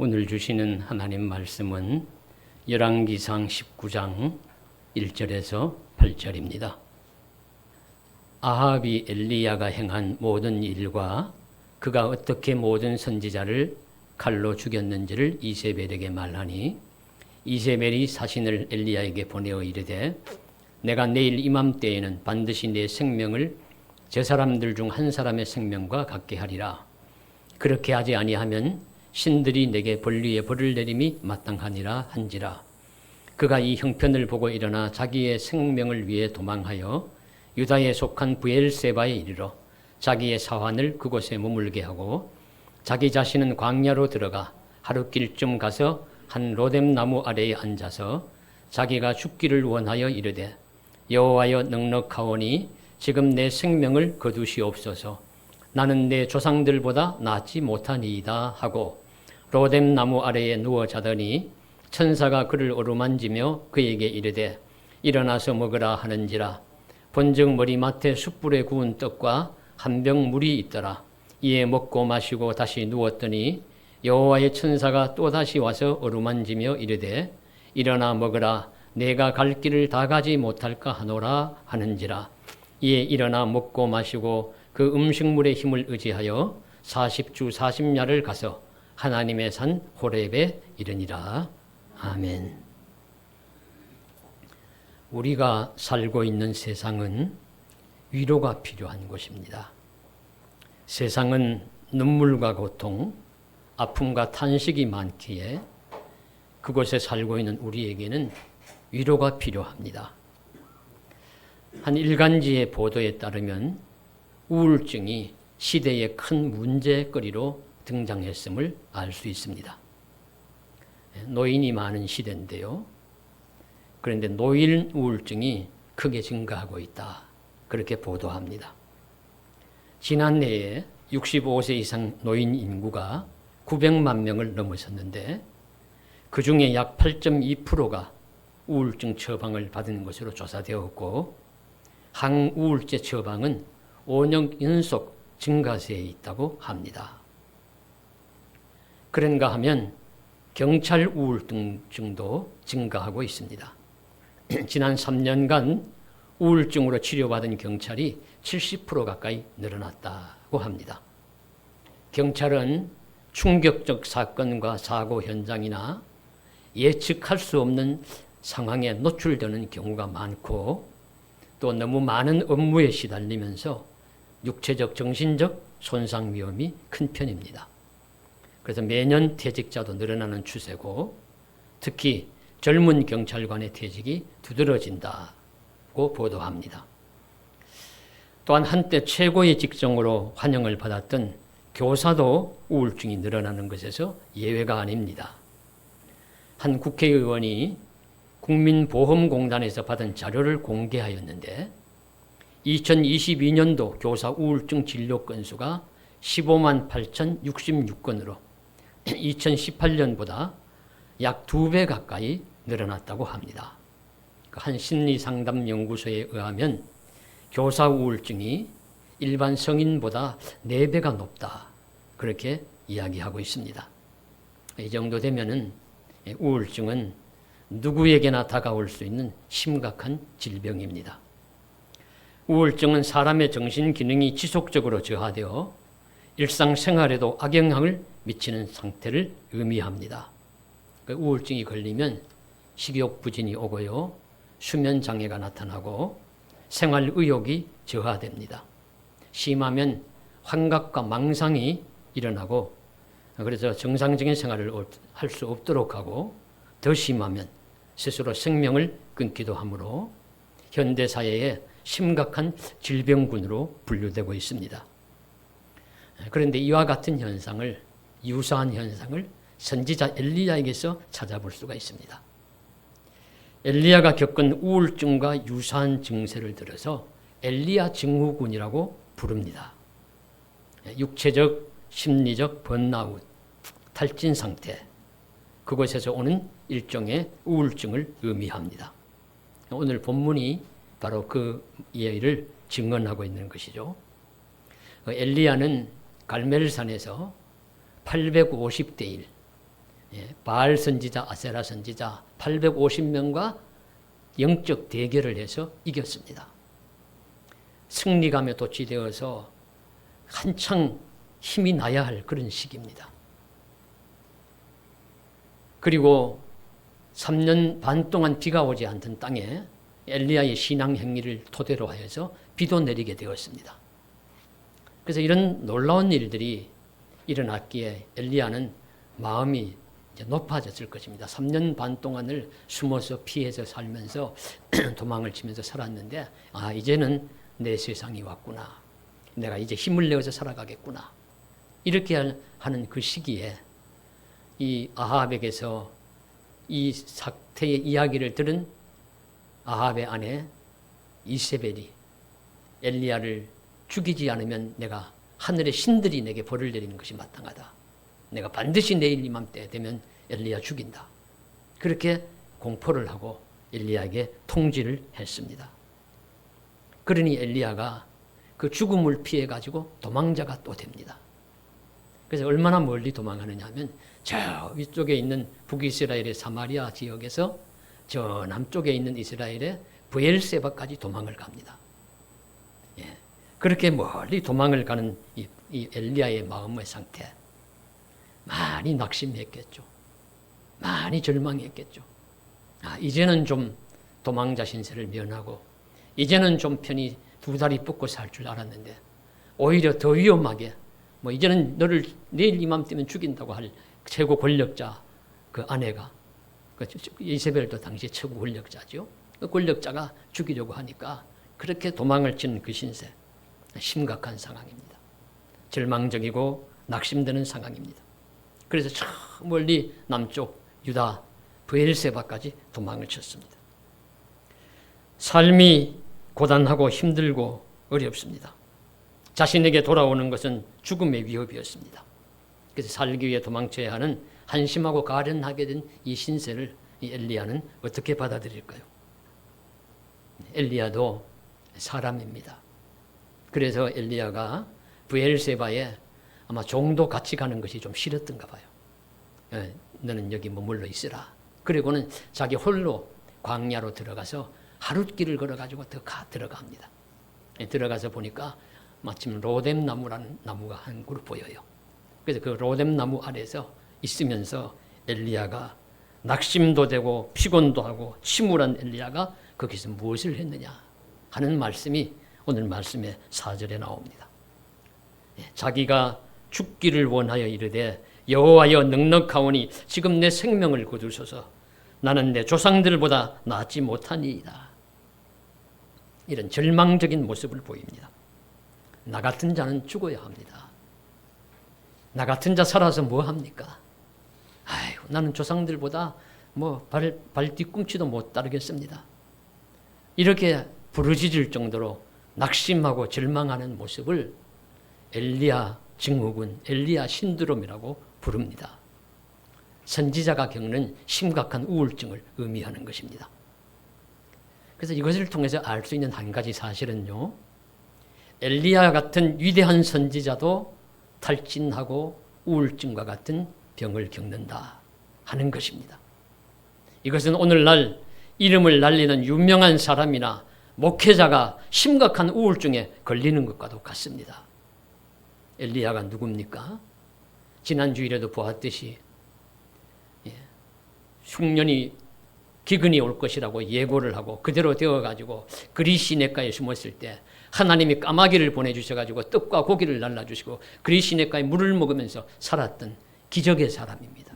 오늘 주시는 하나님 말씀은 열왕기상 19장 1절에서 8절입니다. 아합이 엘리야가 행한 모든 일과 그가 어떻게 모든 선지자를 칼로 죽였는지를 이세벨에게 말하니 이세벨이 사신을 엘리야에게 보내어 이르되 내가 내일 이맘때에는 반드시 내 생명을 저 사람들 중 한 사람의 생명과 같게 하리라. 그렇게 하지 아니하면 신들이 내게 벌리에 벌을 내림이 마땅하니라 한지라. 그가 이 형편을 보고 일어나 자기의 생명을 위해 도망하여 유다에 속한 브엘세바에 이르러 자기의 사환을 그곳에 머물게 하고 자기 자신은 광야로 들어가 하룻길쯤 가서 한 로뎀 나무 아래에 앉아서 자기가 죽기를 원하여 이르되 여호와여 넉넉하오니 지금 내 생명을 거두시옵소서. 나는 내 조상들보다 낫지 못하니이다 하고 로뎀 나무 아래에 누워 자더니 천사가 그를 어루만지며 그에게 이르되 일어나서 먹으라 하는지라. 본즉 머리맡에 숯불에 구운 떡과 한 병 물이 있더라. 이에 먹고 마시고 다시 누웠더니 여호와의 천사가 또다시 와서 어루만지며 이르되 일어나 먹으라. 내가 갈 길을 다 가지 못할까 하노라 하는지라. 이에 일어나 먹고 마시고 그 음식물의 힘을 의지하여 40주 40야를 가서 하나님의 산 호렙에 이르니라. 아멘. 우리가 살고 있는 세상은 위로가 필요한 곳입니다. 세상은 눈물과 고통, 아픔과 탄식이 많기에 그곳에 살고 있는 우리에게는 위로가 필요합니다. 한 일간지의 보도에 따르면 우울증이 시대의 큰 문제거리로 등장했음을 알 수 있습니다. 노인이 많은 시대인데요. 그런데 노인 우울증이 크게 증가하고 있다. 그렇게 보도합니다. 지난해에 65세 이상 노인 인구가 900만 명을 넘어섰는데 그 중에 약 8.2%가 우울증 처방을 받은 것으로 조사되었고 항우울제 처방은 5년 연속 증가세에 있다고 합니다. 그런가 하면 경찰 우울증도 증가하고 있습니다. 지난 3년간 우울증으로 치료받은 경찰이 70% 가까이 늘어났다고 합니다. 경찰은 충격적 사건과 사고 현장이나 예측할 수 없는 상황에 노출되는 경우가 많고 또 너무 많은 업무에 시달리면서 육체적, 정신적 손상 위험이 큰 편입니다. 그래서 매년 퇴직자도 늘어나는 추세고 특히 젊은 경찰관의 퇴직이 두드러진다고 보도합니다. 또한 한때 최고의 직종으로 환영을 받았던 교사도 우울증이 늘어나는 것에서 예외가 아닙니다. 한 국회의원이 국민보험공단에서 받은 자료를 공개하였는데 2022년도 교사 우울증 진료 건수가 15만 8,066건으로 2018년보다 약 2배 가까이 늘어났다고 합니다. 한 심리상담연구소에 의하면 교사 우울증이 일반 성인보다 4배가 높다. 그렇게 이야기하고 있습니다. 이 정도 되면은 우울증은 누구에게나 다가올 수 있는 심각한 질병입니다. 우울증은 사람의 정신 기능이 지속적으로 저하되어 일상생활에도 악영향을 미치는 상태를 의미합니다. 우울증이 걸리면 식욕부진이 오고요. 수면장애가 나타나고 생활의욕이 저하됩니다. 심하면 환각과 망상이 일어나고 그래서 정상적인 생활을 할 수 없도록 하고 더 심하면 스스로 생명을 끊기도 하므로 현대사회의 심각한 질병군으로 분류되고 있습니다. 그런데 이와 같은 현상을, 유사한 현상을 선지자 엘리야에게서 찾아볼 수가 있습니다. 엘리야가 겪은 우울증과 유사한 증세를 들어서 엘리야 증후군이라고 부릅니다. 육체적, 심리적 번아웃, 탈진 상태, 그것에서 오는 일종의 우울증을 의미합니다. 오늘 본문이 바로 그 예를 증언하고 있는 것이죠. 엘리야는 갈멜산에서 850대 1, 바알 선지자, 아세라 선지자 850명과 영적 대결을 해서 이겼습니다. 승리감에 도취되어서 한창 힘이 나야 할 그런 시기입니다. 그리고 3년 반 동안 비가 오지 않던 땅에 엘리야의 신앙 행위를 토대로 하여서 비도 내리게 되었습니다. 그래서 이런 놀라운 일들이 일어났기에 엘리야는 마음이 이제 높아졌을 것입니다. 3년 반 동안을 숨어서 피해서 살면서 도망을 치면서 살았는데 이제는 내 세상이 왔구나. 내가 이제 힘을 내어서 살아가겠구나. 이렇게 하는 그 시기에 이 아합에게서 이 사태의 이야기를 들은 아합의 아내 이세벨이 엘리야를 죽이지 않으면 내가 하늘의 신들이 내게 벌을 내리는 것이 마땅하다. 내가 반드시 내일 이맘때 되면 엘리야 죽인다. 그렇게 공포를 하고 엘리야에게 통지를 했습니다. 그러니 엘리야가 그 죽음을 피해 가지고 도망자가 또 됩니다. 그래서 얼마나 멀리 도망하느냐 하면 저 위쪽에 있는 북이스라엘의 사마리아 지역에서 저 남쪽에 있는 이스라엘의 브엘세바까지 도망을 갑니다. 그렇게 멀리 도망을 가는 이 엘리야의 마음의 상태, 많이 낙심했겠죠. 많이 절망했겠죠. 이제는 좀 도망자 신세를 면하고 이제는 좀 편히 두 다리 뻗고 살 줄 알았는데 오히려 더 위험하게 이제는 너를 내일 이맘때면 죽인다고 할 최고 권력자 그 아내가 이세벨도 당시 최고 권력자죠. 그 권력자가 죽이려고 하니까 그렇게 도망을 치는 그 신세, 심각한 상황입니다. 절망적이고 낙심되는 상황입니다. 그래서 저 멀리 남쪽 유다 브엘세바까지 도망을 쳤습니다. 삶이 고단하고 힘들고 어렵습니다. 자신에게 돌아오는 것은 죽음의 위협이었습니다. 그래서 살기 위해 도망쳐야 하는 한심하고 가련하게 된 이 신세를 이 엘리야는 어떻게 받아들일까요? 엘리야도 사람입니다. 그래서 엘리야가 브엘세바에 아마 종도 같이 가는 것이 좀 싫었던가 봐요. 너는 여기 머물러 있으라. 그리고는 자기 홀로 광야로 들어가서 하룻길을 걸어가지고 들어갑니다. 들어가서 보니까 마침 로뎀 나무라는 나무가 한 그루 보여요. 그래서 그 로뎀 나무 아래서 있으면서 엘리야가 낙심도 되고 피곤도 하고 침울한 엘리야가 거기서 무엇을 했느냐 하는 말씀이 오늘 말씀의 4절에 나옵니다. 자기가 죽기를 원하여 이르되 여호와여 넉넉하오니 지금 내 생명을 거두소서. 나는 내 조상들보다 낫지 못하니이다. 이런 절망적인 모습을 보입니다. 나 같은 자는 죽어야 합니다. 나 같은 자 살아서 뭐 합니까? 아이고, 나는 조상들보다 발 뒤꿈치도 못 따르겠습니다. 이렇게 부르짖을 정도로 낙심하고 절망하는 모습을 엘리야 증후군, 엘리야 신드롬이라고 부릅니다. 선지자가 겪는 심각한 우울증을 의미하는 것입니다. 그래서 이것을 통해서 알 수 있는 한 가지 사실은요, 엘리야 같은 위대한 선지자도 탈진하고 우울증과 같은 병을 겪는다 하는 것입니다. 이것은 오늘날 이름을 날리는 유명한 사람이나 목회자가 심각한 우울증에 걸리는 것과도 같습니다. 엘리야가 누굽니까? 지난 주일에도 보았듯이 흉년이 기근이 올 것이라고 예고를 하고 그대로 되어가지고 그리 시냇가에 숨었을 때 하나님이 까마귀를 보내주셔가지고 떡과 고기를 날라주시고 그리 시냇가에 물을 먹으면서 살았던 기적의 사람입니다.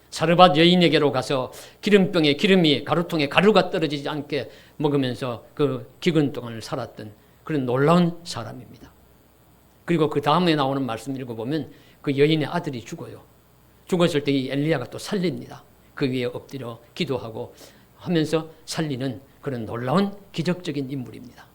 사르밧 여인에게로 가서 기름병에 기름이 가루통에 가루가 떨어지지 않게 먹으면서 그 기근 동안을 살았던 그런 놀라운 사람입니다. 그리고 그 다음에 나오는 말씀 읽어보면 그 여인의 아들이 죽어요. 죽었을 때 이 엘리야가 또 살립니다. 그 위에 엎드려 기도하고 하면서 살리는 그런 놀라운 기적적인 인물입니다.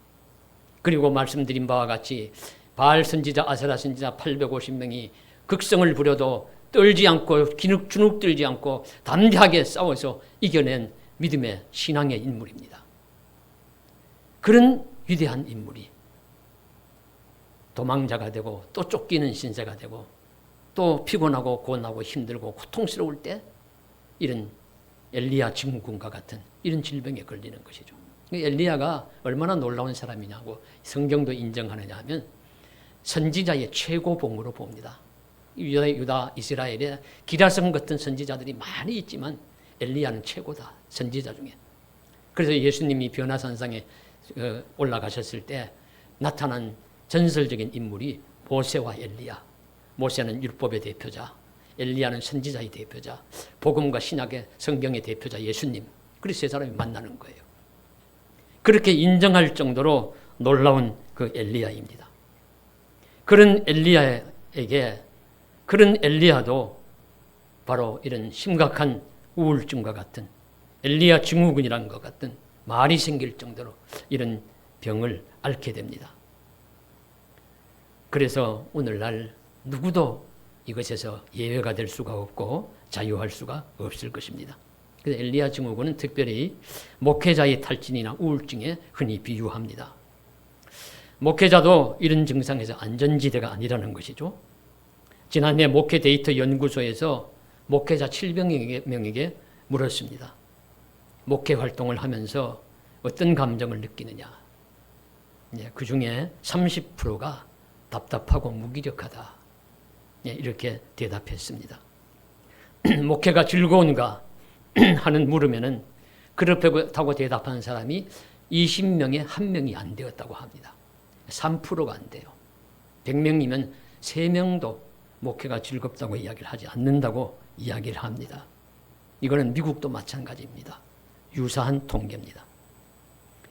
그리고 말씀드린 바와 같이 바알 선지자, 아세라 선지자 850명이 극성을 부려도 떨지 않고 주눅 들지 않고 담대하게 싸워서 이겨낸 믿음의 신앙의 인물입니다. 그런 위대한 인물이 도망자가 되고 또 쫓기는 신세가 되고 또 피곤하고 고나고 힘들고 고통스러울 때 이런 엘리야 증후군과 같은 이런 질병에 걸리는 것이죠. 엘리야가 얼마나 놀라운 사람이냐고 성경도 인정하느냐 하면 선지자의 최고봉으로 봅니다. 유다 이스라엘에 기라성 같은 선지자들이 많이 있지만 엘리야는 최고다. 선지자 중에. 그래서 예수님이 변화산상에 올라가셨을 때 나타난 전설적인 인물이 모세와 엘리야. 모세는 율법의 대표자, 엘리야는 선지자의 대표자, 복음과 신약의 성경의 대표자 예수님. 그래서 세 사람이 만나는 거예요. 그렇게 인정할 정도로 놀라운 그 엘리야입니다. 그런 엘리야에게 그런 엘리야도 바로 이런 심각한 우울증과 같은 엘리야 증후군이라는 것 같은 말이 생길 정도로 이런 병을 앓게 됩니다. 그래서 오늘날 누구도 이것에서 예외가 될 수가 없고 자유할 수가 없을 것입니다. 그래서 엘리야 증후군은 특별히 목회자의 탈진이나 우울증에 흔히 비유합니다. 목회자도 이런 증상에서 안전지대가 아니라는 것이죠. 지난해 목회 데이터 연구소에서 목회자 700명에게 물었습니다. 목회 활동을 하면서 어떤 감정을 느끼느냐. 그 중에 30%가 답답하고 무기력하다. 이렇게 대답했습니다. 목회가 즐거운가 하는 물으면은 그렇다고 대답한 사람이 20명에 1명이 안 되었다고 합니다. 3%가 안 돼요. 100명이면 3명도 목회가 즐겁다고 이야기를 하지 않는다고 이야기를 합니다. 이거는 미국도 마찬가지입니다. 유사한 통계입니다.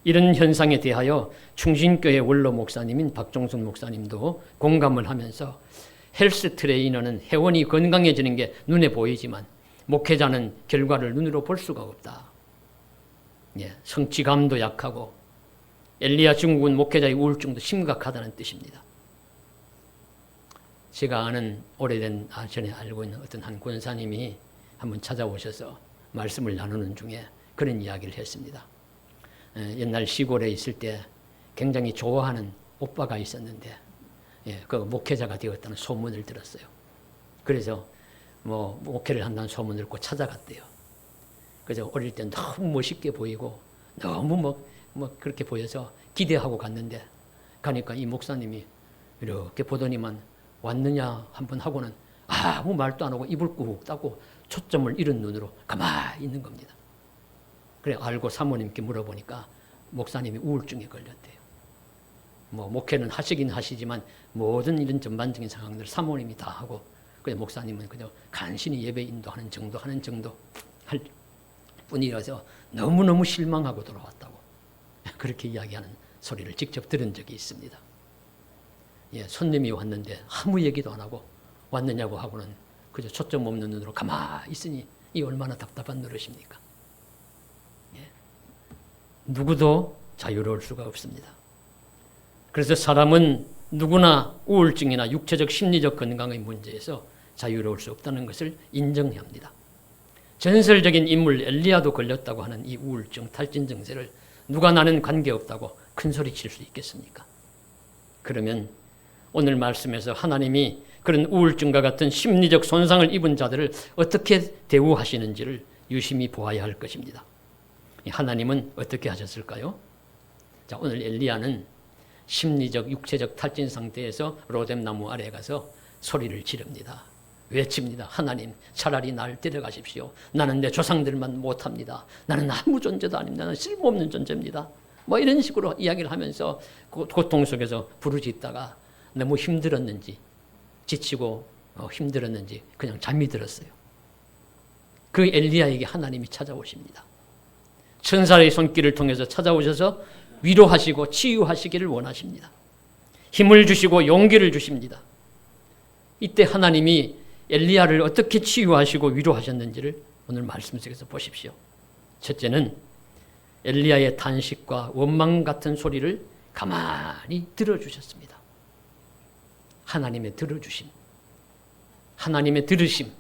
이런 현상에 대하여 충신교회 원로 목사님인 박종순 목사님도 공감을 하면서 헬스 트레이너는 회원이 건강해지는 게 눈에 보이지만 목회자는 결과를 눈으로 볼 수가 없다. 성취감도 약하고 엘리야 증후군 목회자의 우울증도 심각하다는 뜻입니다. 제가 아는 오래된 전에 알고 있는 어떤 한 권사님이 한번 찾아오셔서 말씀을 나누는 중에 그런 이야기를 했습니다. 옛날 시골에 있을 때 굉장히 좋아하는 오빠가 있었는데 그 목회자가 되었다는 소문을 들었어요. 그래서 목회를 한다는 소문을 듣고 찾아갔대요. 그래서 어릴 때 너무 멋있게 보이고 너무 그렇게 보여서 기대하고 갔는데 가니까 이 목사님이 이렇게 보더니만 왔느냐 한번 하고는 아무 말도 안 하고 입을 꾹 닫고 초점을 잃은 눈으로 가만히 있는 겁니다. 그래 알고 사모님께 물어보니까 목사님이 우울증에 걸렸대요. 목회는 하시긴 하시지만 모든 이런 전반적인 상황들을 사모님이 다 하고 그냥 목사님은 그저 간신히 예배 인도하는 정도 할 뿐이라서 너무너무 실망하고 돌아왔다고 그렇게 이야기하는 소리를 직접 들은 적이 있습니다. 손님이 왔는데 아무 얘기도 안 하고 왔느냐고 하고는 그저 초점 없는 눈으로 가만히 있으니 이 얼마나 답답한 노릇입니까? 누구도 자유로울 수가 없습니다. 그래서 사람은 누구나 우울증이나 육체적 심리적 건강의 문제에서 자유로울 수 없다는 것을 인정해야 합니다. 전설적인 인물 엘리야도 걸렸다고 하는 이 우울증, 탈진 증세를 누가 나는 관계없다고 큰소리 칠 수 있겠습니까? 그러면 오늘 말씀에서 하나님이 그런 우울증과 같은 심리적 손상을 입은 자들을 어떻게 대우하시는지를 유심히 보아야 할 것입니다. 하나님은 어떻게 하셨을까요? 자, 오늘 엘리야는 심리적, 육체적 탈진 상태에서 로뎀나무 아래에 가서 소리를 지릅니다. 외칩니다. 하나님, 차라리 날 데려가십시오. 나는 내 조상들만 못합니다. 나는 아무 존재도 아닙니다. 나는 쓸모없는 존재입니다. 이런 식으로 이야기를 하면서 고통 속에서 부르짖다가 너무 힘들었는지 지치고 힘들었는지 그냥 잠이 들었어요. 그 엘리야에게 하나님이 찾아오십니다. 천사의 손길을 통해서 찾아오셔서 위로하시고 치유하시기를 원하십니다. 힘을 주시고 용기를 주십니다. 이때 하나님이 엘리야를 어떻게 치유하시고 위로하셨는지를 오늘 말씀 속에서 보십시오. 첫째는 엘리야의 탄식과 원망 같은 소리를 가만히 들어주셨습니다. 하나님의 들어주심, 하나님의 들으심,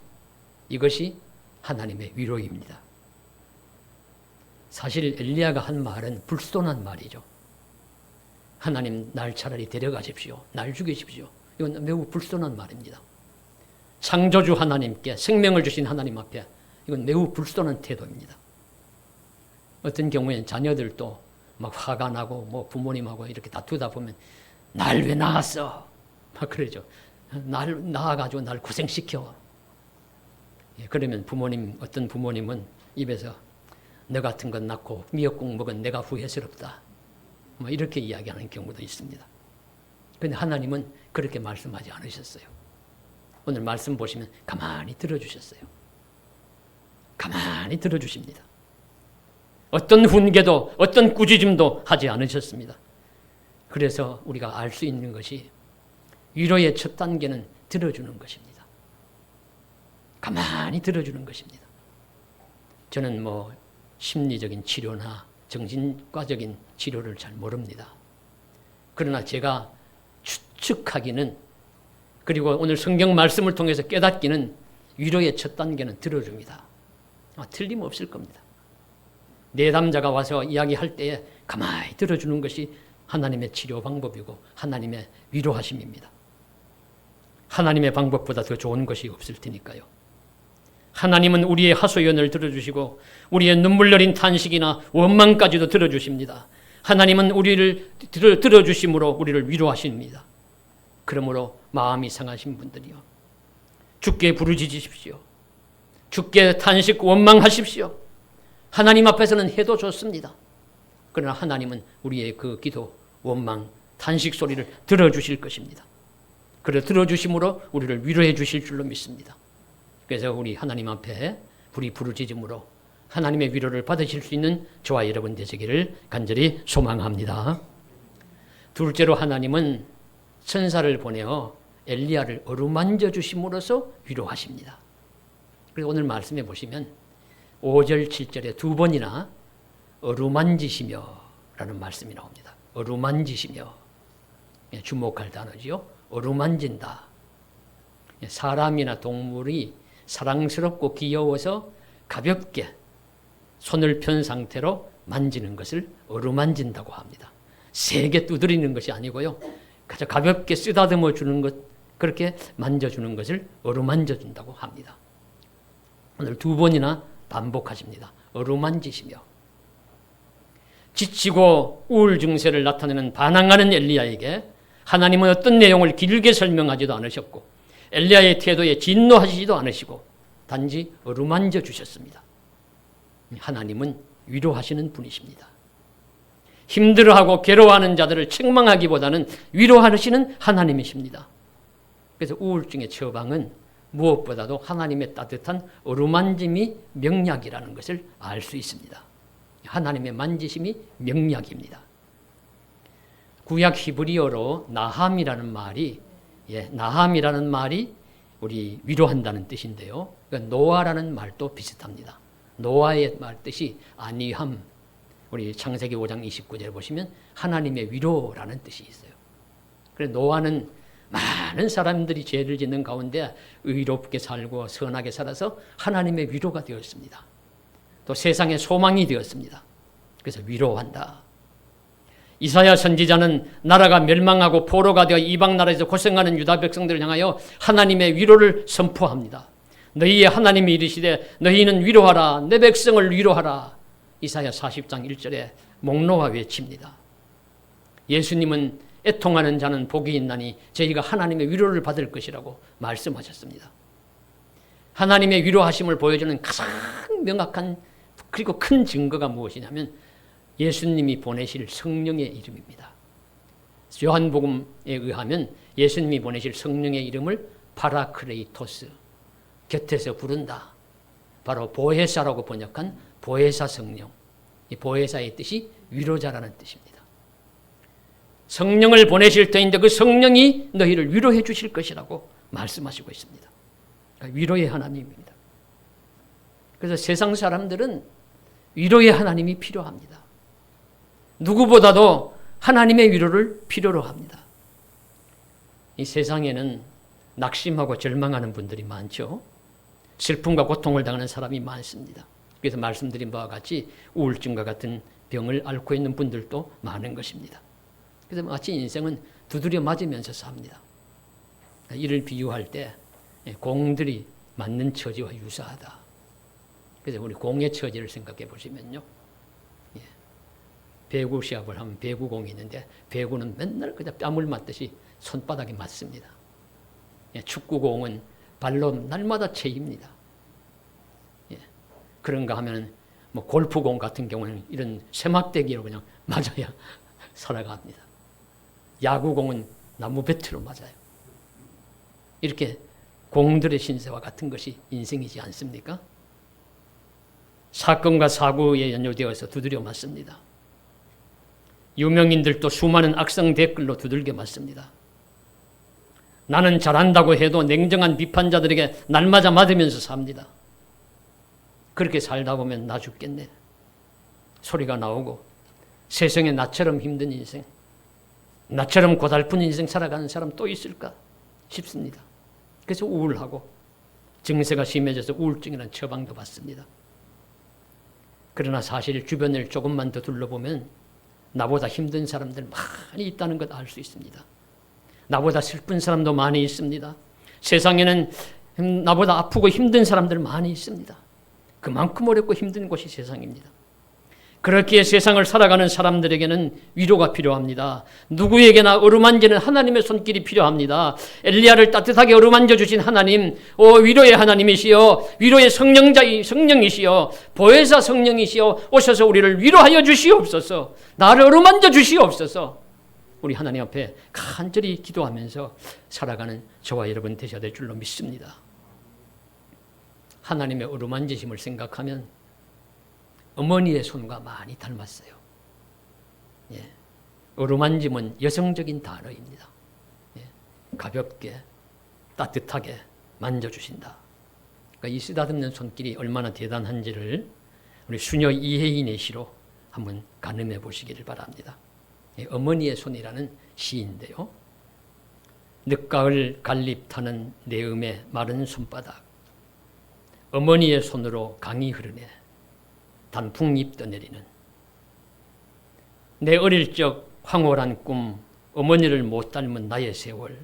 이것이 하나님의 위로입니다. 사실 엘리야가 한 말은 불손한 말이죠. 하나님, 날 차라리 데려가십시오. 날 죽이십시오. 이건 매우 불손한 말입니다. 창조주 하나님께, 생명을 주신 하나님 앞에 이건 매우 불손한 태도입니다. 어떤 경우에는 자녀들도 막 화가 나고 뭐 부모님하고 이렇게 다투다 보면 날 왜 낳았어? 막 그러죠. 날 낳아가지고 날 고생시켜. 그러면 어떤 부모님은 입에서 너 같은 건 낳고 미역국 먹은 내가 후회스럽다. 뭐 이렇게 이야기하는 경우도 있습니다. 그런데 하나님은 그렇게 말씀하지 않으셨어요. 오늘 말씀 보시면 가만히 들어주셨어요. 가만히 들어주십니다. 어떤 훈계도 어떤 꾸짖음도 하지 않으셨습니다. 그래서 우리가 알 수 있는 것이 위로의 첫 단계는 들어주는 것입니다. 가만히 들어주는 것입니다. 저는 뭐 심리적인 치료나 정신과적인 치료를 잘 모릅니다. 그러나 제가 추측하기는, 그리고 오늘 성경 말씀을 통해서 깨닫기는 위로의 첫 단계는 들어줍니다. 틀림없을 겁니다. 내담자가 와서 이야기할 때에 가만히 들어주는 것이 하나님의 치료 방법이고 하나님의 위로하심입니다. 하나님의 방법보다 더 좋은 것이 없을 테니까요. 하나님은 우리의 하소연을 들어주시고 우리의 눈물 내린 탄식이나 원망까지도 들어주십니다. 하나님은 우리를 들어주심으로 우리를 위로하십니다. 그러므로 마음이 상하신 분들이요, 주께 부르짖으십시오. 주께 탄식 원망하십시오. 하나님 앞에서는 해도 좋습니다. 그러나 하나님은 우리의 그 기도, 원망, 탄식 소리를 들어주실 것입니다. 그래 들어주심으로 우리를 위로해 주실 줄로 믿습니다. 그래서 우리 하나님 앞에 우리 부르짖음으로 하나님의 위로를 받으실 수 있는 저와 여러분 되시기를 간절히 소망합니다. 둘째로 하나님은 천사를 보내어 엘리야를 어루만져 주심으로써 위로하십니다. 그리고 오늘 말씀해 보시면 5절, 7절에 두 번이나 어루만지시며 라는 말씀이 나옵니다. 어루만지시며. 주목할 단어지요. 어루만진다. 사람이나 동물이 사랑스럽고 귀여워서 가볍게 손을 편 상태로 만지는 것을 어루만진다고 합니다. 세게 두드리는 것이 아니고요. 아주 가볍게 쓰다듬어 주는 것, 그렇게 만져주는 것을 어루만져준다고 합니다. 오늘 두 번이나 반복하십니다. 어루만지시며. 지치고 우울 증세를 나타내는 반항하는 엘리야에게 하나님은 어떤 내용을 길게 설명하지도 않으셨고 엘리야의 태도에 진노하시지도 않으시고 단지 어루만져 주셨습니다. 하나님은 위로하시는 분이십니다. 힘들어하고 괴로워하는 자들을 책망하기보다는 위로하시는 하나님이십니다. 그래서 우울증의 처방은 무엇보다도 하나님의 따뜻한 어루만짐이 명약이라는 것을 알 수 있습니다. 하나님의 만지심이 명약입니다. 구약 히브리어로 나함이라는 말이 우리 위로한다는 뜻인데요. 그러니까 노아라는 말도 비슷합니다. 노아의 말 뜻이 안위함. 우리 창세기 5장 29절에 보시면 하나님의 위로라는 뜻이 있어요. 그래서 노아는 많은 사람들이 죄를 짓는 가운데 의롭게 살고 선하게 살아서 하나님의 위로가 되었습니다. 또 세상의 소망이 되었습니다. 그래서 위로한다. 이사야 선지자는 나라가 멸망하고 포로가 되어 이방 나라에서 고생하는 유다 백성들을 향하여 하나님의 위로를 선포합니다. 너희의 하나님이 이르시되 너희는 위로하라. 내 백성을 위로하라. 이사야 40장 1절에 목놓아 외칩니다. 예수님은 애통하는 자는 복이 있나니 저희가 하나님의 위로를 받을 것이라고 말씀하셨습니다. 하나님의 위로하심을 보여주는 가장 명확한 그리고 큰 증거가 무엇이냐면 예수님이 보내실 성령의 이름입니다. 요한복음에 의하면 예수님이 보내실 성령의 이름을 파라크레이토스, 곁에서 부른다. 바로 보혜사라고 번역한 보혜사 성령. 이 보혜사의 뜻이 위로자라는 뜻입니다. 성령을 보내실 터인데 그 성령이 너희를 위로해 주실 것이라고 말씀하시고 있습니다. 그러니까 위로의 하나님입니다. 그래서 세상 사람들은 위로의 하나님이 필요합니다. 누구보다도 하나님의 위로를 필요로 합니다. 이 세상에는 낙심하고 절망하는 분들이 많죠. 슬픔과 고통을 당하는 사람이 많습니다. 그래서 말씀드린 바와 같이 우울증과 같은 병을 앓고 있는 분들도 많은 것입니다. 그래서 마치 인생은 두드려 맞으면서 삽니다. 이를 비유할 때 공들이 맞는 처지와 유사하다. 그래서 우리 공의 처지를 생각해 보시면요. 배구 시합을 하면 배구공이 있는데 배구는 맨날 그냥 뺨을 맞듯이 손바닥에 맞습니다. 축구공은 발로 날마다 채입니다. 그런가 하면 뭐 골프공 같은 경우는 이런 세막대기로 그냥 맞아야 살아갑니다. 야구공은 나무 배트로 맞아요. 이렇게 공들의 신세와 같은 것이 인생이지 않습니까? 사건과 사고에 연루되어서 두드려 맞습니다. 유명인들도 수많은 악성 댓글로 두들겨 맞습니다. 나는 잘한다고 해도 냉정한 비판자들에게 날마다 맞으면서 삽니다. 그렇게 살다 보면 나 죽겠네 소리가 나오고 세상에 나처럼 힘든 인생, 나처럼 고달픈 인생 살아가는 사람 또 있을까 싶습니다. 그래서 우울하고 증세가 심해져서 우울증이라는 처방도 받습니다. 그러나 사실 주변을 조금만 더 둘러보면 나보다 힘든 사람들 많이 있다는 것 알 수 있습니다. 나보다 슬픈 사람도 많이 있습니다. 세상에는 나보다 아프고 힘든 사람들 많이 있습니다. 그만큼 어렵고 힘든 곳이 세상입니다. 그렇기에 세상을 살아가는 사람들에게는 위로가 필요합니다. 누구에게나 어루만지는 하나님의 손길이 필요합니다. 엘리야를 따뜻하게 어루만져 주신 하나님, 위로의 하나님이시여, 위로의 성령이시여, 보혜사 성령이시여, 오셔서 우리를 위로하여 주시옵소서. 나를 어루만져 주시옵소서. 우리 하나님 앞에 간절히 기도하면서 살아가는 저와 여러분 되셔야 될 줄로 믿습니다. 하나님의 어루만지심을 생각하면 어머니의 손과 많이 닮았어요. 어루만짐은 여성적인 단어입니다. 가볍게 따뜻하게 만져주신다. 그러니까 이 쓰다듬는 손길이 얼마나 대단한지를 우리 수녀 이혜인의 시로 한번 가늠해 보시기를 바랍니다. 어머니의 손이라는 시인데요. 늦가을 갈립 타는 내 음의 마른 손바닥, 어머니의 손으로 강이 흐르네 단풍잎 떠내리는 내 어릴 적 황홀한 꿈, 어머니를 못 닮은 나의 세월,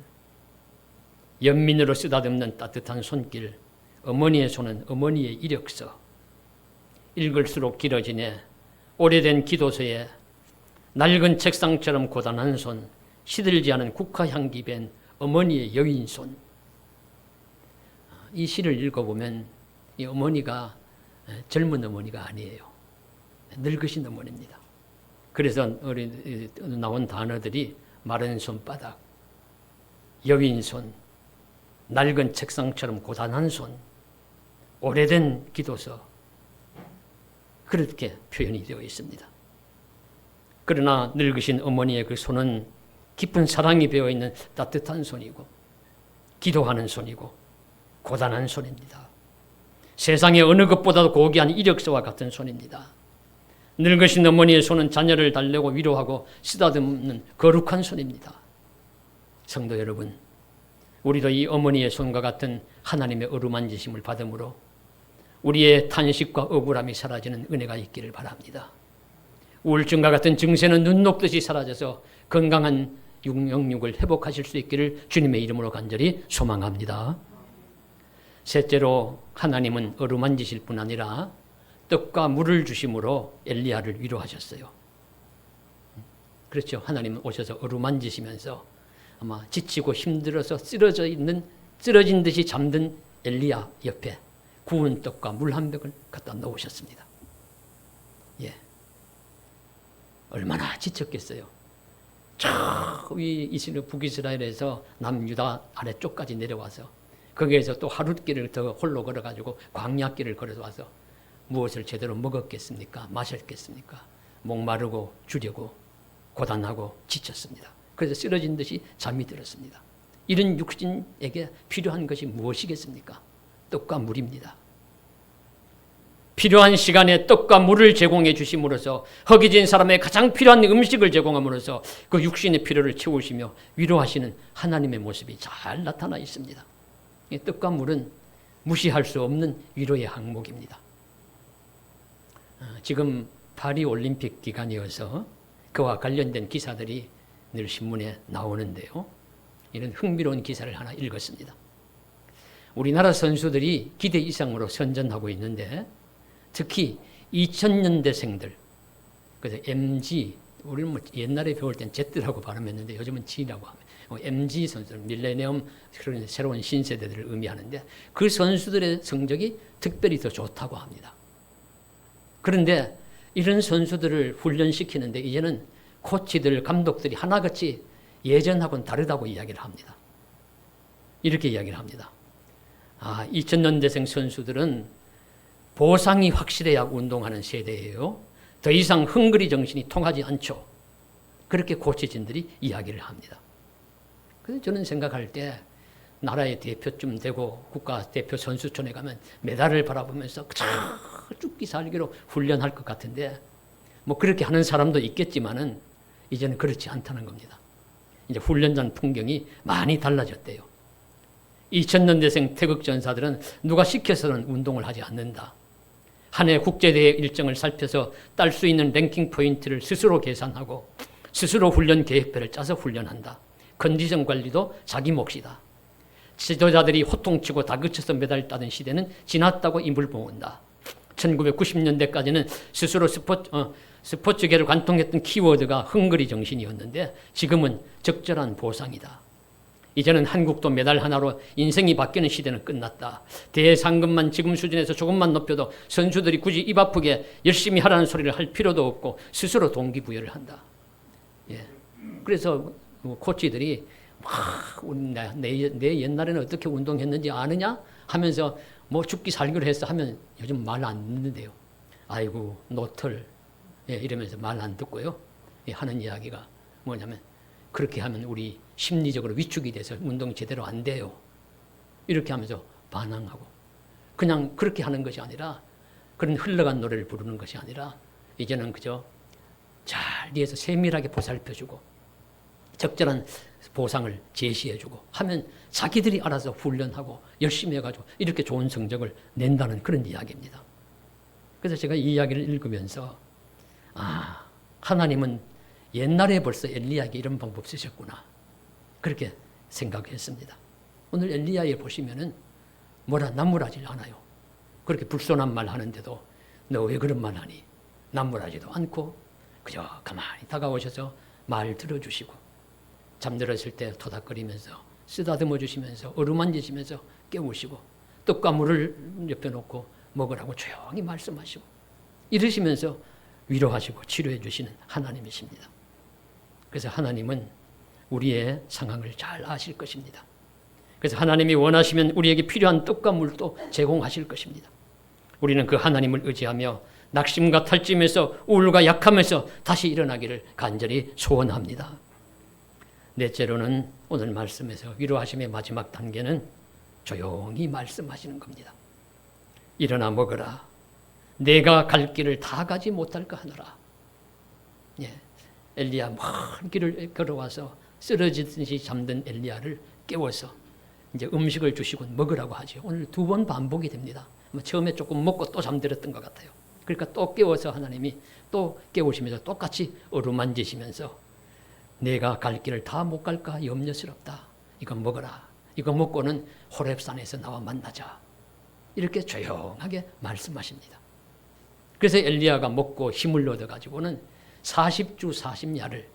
연민으로 쓰다듬는 따뜻한 손길, 어머니의 손은 어머니의 이력서, 읽을수록 길어지네 오래된 기도서에 낡은 책상처럼 고단한 손, 시들지 않은 국화향기 밴 어머니의 여인손. 이 시를 읽어보면 이 어머니가 젊은 어머니가 아니에요. 늙으신 어머니입니다. 그래서 나온 단어들이 마른 손바닥, 여인손, 낡은 책상처럼 고단한 손, 오래된 기도서, 그렇게 표현이 되어 있습니다. 그러나 늙으신 어머니의 그 손은 깊은 사랑이 배어있는 따뜻한 손이고 기도하는 손이고 고단한 손입니다. 세상의 어느 것보다도 고귀한 이력서와 같은 손입니다. 늙으신 어머니의 손은 자녀를 달래고 위로하고 쓰다듬는 거룩한 손입니다. 성도 여러분, 우리도 이 어머니의 손과 같은 하나님의 어루만지심을 받음으로 우리의 탄식과 억울함이 사라지는 은혜가 있기를 바랍니다. 우울증과 같은 증세는 눈 녹듯이 사라져서 건강한 영육을 회복하실 수 있기를 주님의 이름으로 간절히 소망합니다. 셋째로 하나님은 어루만지실 뿐 아니라 떡과 물을 주심으로 엘리야를 위로하셨어요. 그렇죠. 하나님은 오셔서 어루만지시면서 아마 지치고 힘들어서 쓰러진 듯이 잠든 엘리야 옆에 구운 떡과 물 한 병을 갖다 놓으셨습니다. 얼마나 지쳤겠어요. 저 북이스라엘에서 남유다 아래쪽까지 내려와서 거기에서 또 하룻길을 더 홀로 걸어가지고 광야길을 걸어서 와서 무엇을 제대로 먹었겠습니까? 마셨겠습니까? 목마르고 주려고 고단하고 지쳤습니다. 그래서 쓰러진 듯이 잠이 들었습니다. 이런 육신에게 필요한 것이 무엇이겠습니까? 떡과 물입니다. 필요한 시간에 떡과 물을 제공해 주심으로써 허기진 사람의 가장 필요한 음식을 제공함으로써 그 육신의 필요를 채우시며 위로하시는 하나님의 모습이 잘 나타나 있습니다. 이 떡과 물은 무시할 수 없는 위로의 항목입니다. 지금 파리 올림픽 기간이어서 그와 관련된 기사들이 늘 신문에 나오는데요. 이런 흥미로운 기사를 하나 읽었습니다. 우리나라 선수들이 기대 이상으로 선전하고 있는데 특히 2000년대생들, 그래서 MG, 우리는 뭐 옛날에 배울 땐 Z라고 발음했는데 요즘은 G라고 합니다. MG 선수들, 밀레니엄 그런 새로운 신세대들을 의미하는데 그 선수들의 성적이 특별히 더 좋다고 합니다. 그런데 이런 선수들을 훈련시키는데 이제는 코치들, 감독들이 하나같이 예전하고는 다르다고 이야기를 합니다. 이렇게 이야기를 합니다. 2000년대생 선수들은 보상이 확실해야 운동하는 세대예요. 더 이상 헝그리 정신이 통하지 않죠. 그렇게 코치진들이 이야기를 합니다. 그래서 저는 생각할 때 나라의 대표쯤 되고 국가대표 선수촌에 가면 메달을 바라보면서 죽기 살기로 훈련할 것 같은데 뭐 그렇게 하는 사람도 있겠지만은 이제는 그렇지 않다는 겁니다. 이제 훈련장 풍경이 많이 달라졌대요. 2000년대생 태극전사들은 누가 시켜서는 운동을 하지 않는다. 한 해 국제대회 일정을 살펴서 딸 수 있는 랭킹 포인트를 스스로 계산하고 스스로 훈련 계획표를 짜서 훈련한다. 컨디션 관리도 자기 몫이다. 지도자들이 호통치고 다그쳐서 메달 따던 시대는 지났다고 입을 모은다. 1990년대까지는 스스로 스포츠계를 관통했던 키워드가 헝그리 정신이었는데 지금은 적절한 보상이다. 이제는 한국도 메달 하나로 인생이 바뀌는 시대는 끝났다. 대회 상금만 지금 수준에서 조금만 높여도 선수들이 굳이 입 아프게 열심히 하라는 소리를 할 필요도 없고 스스로 동기부여를 한다. 예. 그래서 코치들이 내 옛날에는 어떻게 운동했는지 아느냐 하면서 뭐 죽기 살기로 했어 하면 요즘 말 안 듣는데요. 아이고 노털 이러면서 말 안 듣고요. 하는 이야기가 뭐냐면 그렇게 하면 우리 심리적으로 위축이 돼서 운동이 제대로 안 돼요. 이렇게 하면서 반항하고 그냥 그렇게 하는 것이 아니라 그런 흘러간 노래를 부르는 것이 아니라 이제는 그저 잘 뒤에서 세밀하게 보살펴주고 적절한 보상을 제시해주고 하면 자기들이 알아서 훈련하고 열심히 해가지고 이렇게 좋은 성적을 낸다는 그런 이야기입니다. 그래서 제가 이 이야기를 읽으면서 하나님은 옛날에 벌써 엘리야에게 이런 방법 쓰셨구나 그렇게 생각했습니다. 오늘 엘리야에 보시면은 뭐라 나무라질 않아요. 그렇게 불손한 말 하는데도 너 왜 그런 말 하니? 나무라지도 않고 그저 가만히 다가오셔서 말 들어주시고 잠들었을 때 토닥거리면서 쓰다듬어 주시면서 어루만지시면서 깨우시고 떡과 물을 옆에 놓고 먹으라고 조용히 말씀하시고 이러시면서 위로하시고 치료해 주시는 하나님이십니다. 그래서 하나님은 우리의 상황을 잘 아실 것입니다. 그래서 하나님이 원하시면 우리에게 필요한 떡과 물도 제공하실 것입니다. 우리는 그 하나님을 의지하며 낙심과 탈짐에서 우울과 약함에서 다시 일어나기를 간절히 소원합니다. 넷째로는 오늘 말씀에서 위로하심의 마지막 단계는 조용히 말씀하시는 겁니다. 일어나 먹으라. 내가 갈 길을 다 가지 못할까 하노라. 엘리야 먼 길을 걸어와서 쓰러지듯이 잠든 엘리야를 깨워서 이제 음식을 주시고 먹으라고 하죠. 오늘 2번 반복이 됩니다. 처음에 조금 먹고 또 잠들었던 것 같아요. 그러니까 또 깨워서 하나님이 또 깨우시면서 똑같이 어루만지시면서 내가 갈 길을 다 못 갈까 염려스럽다. 이거 먹어라. 이거 먹고는 호렙산에서 나와 만나자. 이렇게 조용하게 말씀하십니다. 그래서 엘리야가 먹고 힘을 얻어가지고는 40주 40야를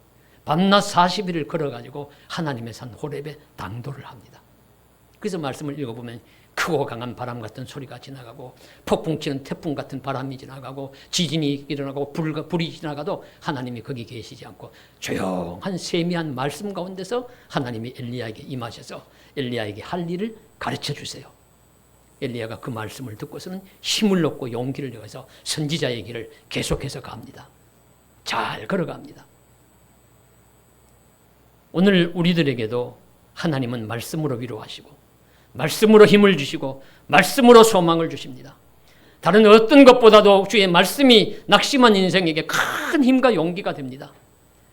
밤낮 40일을 걸어가지고 하나님의 산 호렙에 당도를 합니다. 그래서 말씀을 읽어보면 크고 강한 바람 같은 소리가 지나가고 폭풍 치는 태풍 같은 바람이 지나가고 지진이 일어나고 불이 지나가도 하나님이 거기 계시지 않고 조용한 세미한 말씀 가운데서 하나님이 엘리야에게 임하셔서 엘리야에게 할 일을 가르쳐 주세요. 엘리야가 그 말씀을 듣고서는 힘을 얻고 용기를 내서 선지자의 길을 계속해서 갑니다. 잘 걸어갑니다. 오늘 우리들에게도 하나님은 말씀으로 위로하시고 말씀으로 힘을 주시고 말씀으로 소망을 주십니다. 다른 어떤 것보다도 주의 말씀이 낙심한 인생에게 큰 힘과 용기가 됩니다.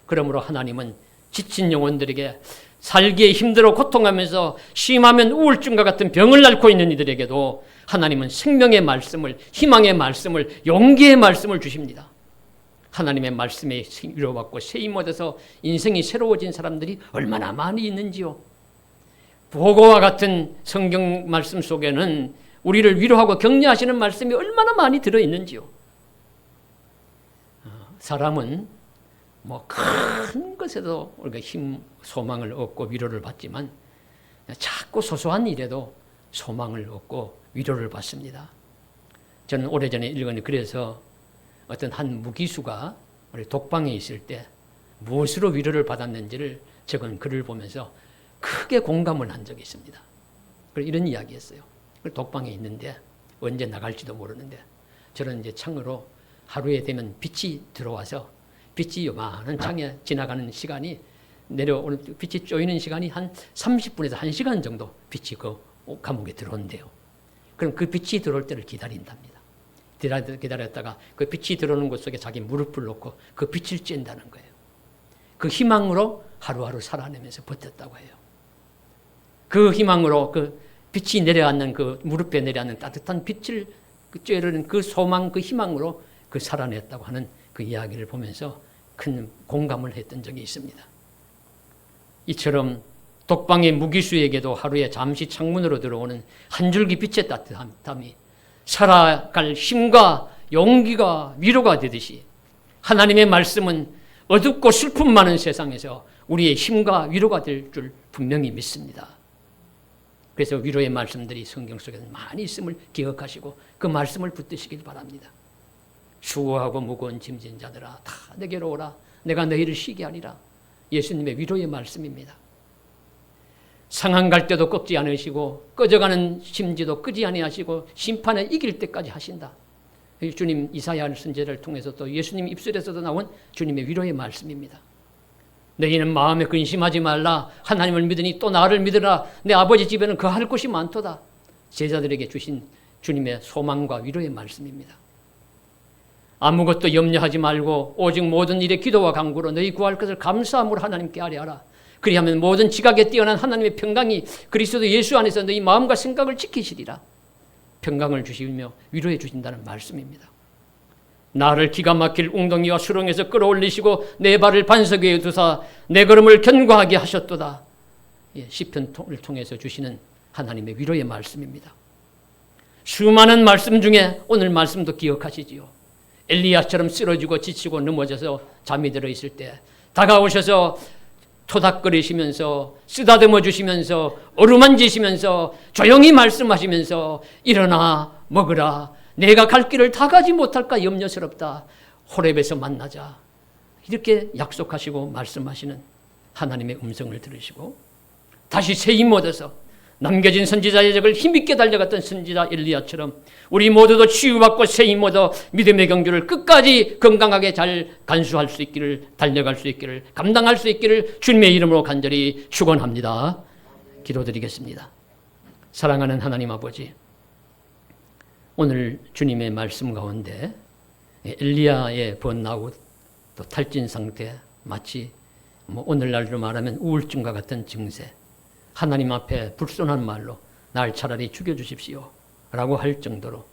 그러므로 하나님은 지친 영혼들에게 살기에 힘들어 고통하면서 심하면 우울증과 같은 병을 앓고 있는 이들에게도 하나님은 생명의 말씀을, 희망의 말씀을, 용기의 말씀을 주십니다. 하나님의 말씀에 위로받고 세임 얻어서 인생이 새로워진 사람들이 얼마나 많이 있는지요. 보고와 같은 성경 말씀 속에는 우리를 위로하고 격려하시는 말씀이 얼마나 많이 들어있는지요. 사람은 뭐 큰 것에도 우리가 힘, 소망을 얻고 위로를 받지만 자꾸 소소한 일에도 소망을 얻고 위로를 받습니다. 저는 오래전에 읽었는데 그래서 어떤 한 무기수가 우리 독방에 있을 때 무엇으로 위로를 받았는지를 적은 글을 보면서 크게 공감을 한 적이 있습니다. 이런 이야기였어요. 독방에 있는데 언제 나갈지도 모르는데 저는 이제 창으로 하루에 되면 빛이 들어와서 빛이 요만한 창에 지나가는 시간이 내려오는 빛이 쪼이는 시간이 한 30분에서 1시간 정도 빛이 그 감옥에 들어온대요. 그럼 그 빛이 들어올 때를 기다린답니다. 기다렸다가 그 빛이 들어오는 곳 속에 자기 무릎을 놓고 그 빛을 쬐다는 거예요. 그 희망으로 하루하루 살아내면서 버텼다고 해요. 그 희망으로 그 빛이 내려앉는 그 무릎에 내려앉는 따뜻한 빛을 쬐르는 그 소망, 그 희망으로 그 살아냈다고 하는 그 이야기를 보면서 큰 공감을 했던 적이 있습니다. 이처럼 독방의 무기수에게도 하루에 잠시 창문으로 들어오는 한 줄기 빛의 따뜻함이 살아갈 힘과 용기가 위로가 되듯이 하나님의 말씀은 어둡고 슬픔 많은 세상에서 우리의 힘과 위로가 될 줄 분명히 믿습니다. 그래서 위로의 말씀들이 성경 속에는 많이 있음을 기억하시고 그 말씀을 붙드시길 바랍니다. 수고하고 무거운 짐진 자들아 다 내게로 오라. 내가 너희를 쉬게 하리라. 예수님의 위로의 말씀입니다. 상한 갈 때도 꺾지 않으시고 꺼져가는 심지도 끄지 아니하시고 심판에 이길 때까지 하신다. 주님 이사야 선지자를 통해서 또 예수님 입술에서도 나온 주님의 위로의 말씀입니다. 너희는 마음에 근심하지 말라. 하나님을 믿으니 또 나를 믿으라. 내 아버지 집에는 거할 곳이 많도다. 제자들에게 주신 주님의 소망과 위로의 말씀입니다. 아무것도 염려하지 말고 오직 모든 일에 기도와 간구로 너희 구할 것을 감사함으로 하나님께 아뢰하라. 그리하면 모든 지각에 뛰어난 하나님의 평강이 그리스도 예수 안에서 너희 마음과 생각을 지키시리라. 평강을 주시며 위로해 주신다는 말씀입니다. 나를 기가 막힐 웅덩이와 수렁에서 끌어올리시고 내 발을 반석 위에 두사 내 걸음을 견고하게 하셨도다. 시편을 통해서 주시는 하나님의 위로의 말씀입니다. 수많은 말씀 중에 오늘 말씀도 기억하시지요. 엘리야처럼 쓰러지고 지치고 넘어져서 잠이 들어 있을 때 다가오셔서 토닥거리시면서 쓰다듬어 주시면서 어루만지시면서 조용히 말씀하시면서 일어나 먹으라. 내가 갈 길을 다 가지 못할까 염려스럽다. 호렙에서 만나자. 이렇게 약속하시고 말씀하시는 하나님의 음성을 들으시고 다시 새 힘 얻어서 남겨진 선지자의 적을 힘있게 달려갔던 선지자 엘리야처럼 우리 모두도 치유받고 새 힘 얻어 믿음의 경주를 끝까지 건강하게 잘 간수할 수 있기를, 달려갈 수 있기를, 감당할 수 있기를 주님의 이름으로 간절히 축원합니다. 기도드리겠습니다. 사랑하는 하나님 아버지, 오늘 주님의 말씀 가운데 엘리야의 번아웃, 또 탈진 상태, 마치 오늘날로 말하면 우울증과 같은 증세, 하나님 앞에 불손한 말로 날 차라리 죽여주십시오 라고 할 정도로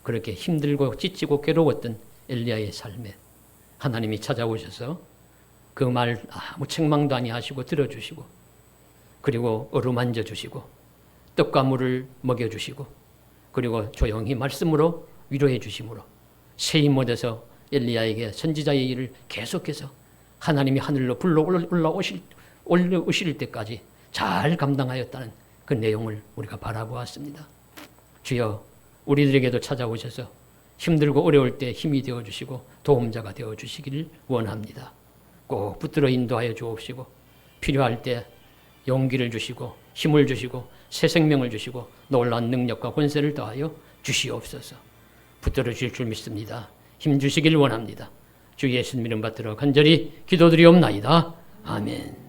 그렇게 힘들고 지치고 괴로웠던 엘리야의 삶에 하나님이 찾아오셔서 그 말 아무 책망도 아니하시고 들어주시고 그리고 어루만져 주시고 떡과 물을 먹여주시고 그리고 조용히 말씀으로 위로해 주심으로 새 힘 얻어서 엘리야에게 선지자의 일을 계속해서 하나님이 하늘로 불러 올라오실 때까지 잘 감당하였다는 그 내용을 우리가 바라보았습니다. 주여, 우리들에게도 찾아오셔서 힘들고 어려울 때 힘이 되어주시고 도움자가 되어주시기를 원합니다. 꼭 붙들어 인도하여 주옵시고 필요할 때 용기를 주시고 힘을 주시고 새 생명을 주시고 놀라운 능력과 권세를 더하여 주시옵소서. 붙들어 주실 줄 믿습니다. 힘 주시길 원합니다. 주 예수님 이름 받들어 간절히 기도드리옵나이다. 아멘.